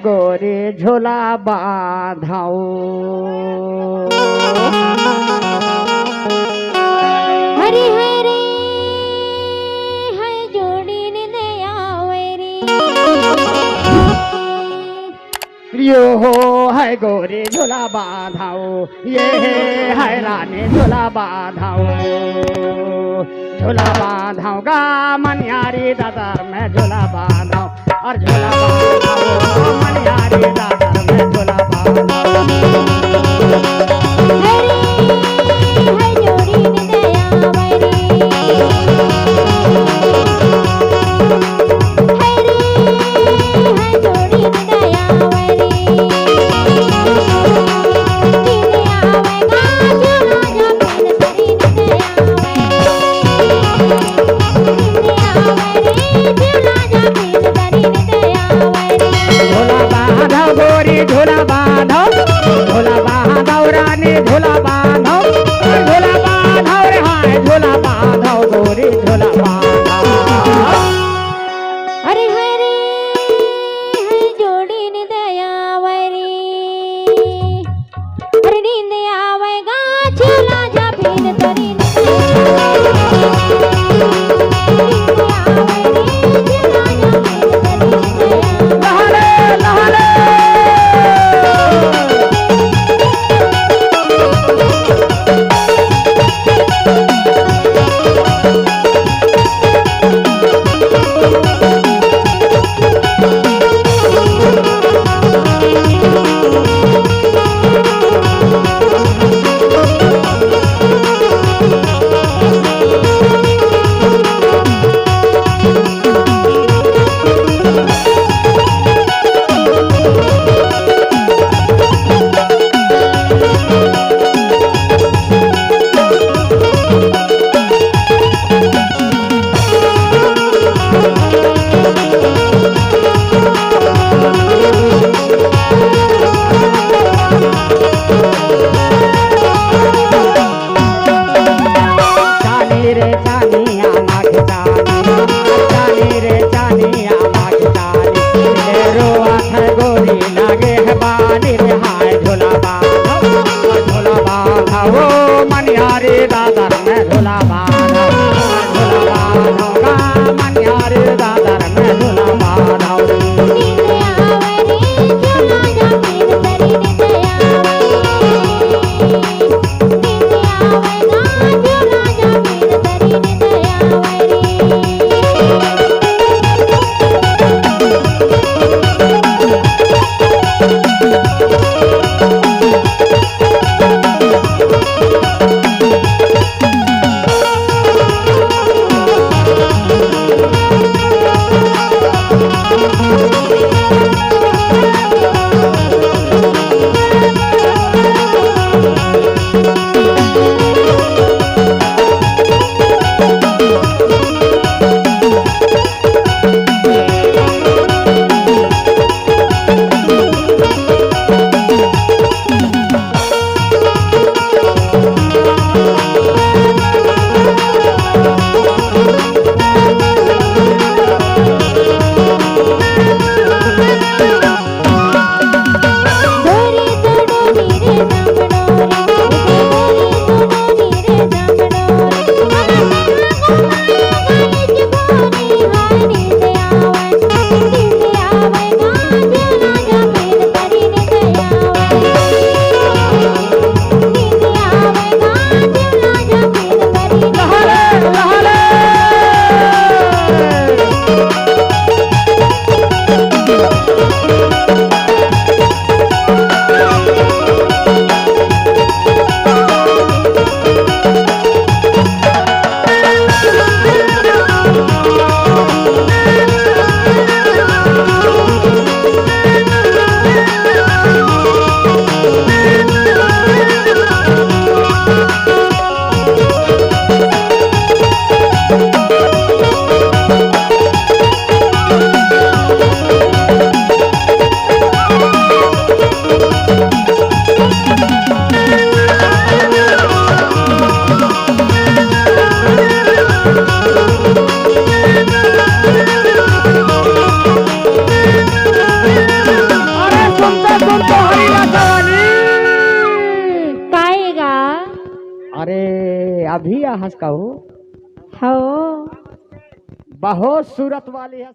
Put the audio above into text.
गोरी झोला बांधाओ हरी हरे है जोड़ी ने दया वैरी यो हो है गोरी झोला बांधाओ ये है रानी झोला बांधाओ झोला बांधाओ गा मनियारी दादर में झोला बांधाओ और झोला बांधाओ मनियारी दादर में झोला बांधाओ हरी है जोड़ी ने दया वैरी हरी है जोड़ी ने दया वैरी दीने आवेगा झूला जा पीन तरी ने दया झोला बांधाओ गोरी झोला बांधाओ झोला बांधाओ रानी झोला बांधाओ झोला बांधाओ रे हाय झोला बांधाओ गोरी झोला बांधाओ अरे हरे है जोड़ी ने दया वरी अरे नींद आवेगा झूला जा पीन तरी ने लहरे लहरे अभी हंस कहू हो बहुत सूरत वाली है।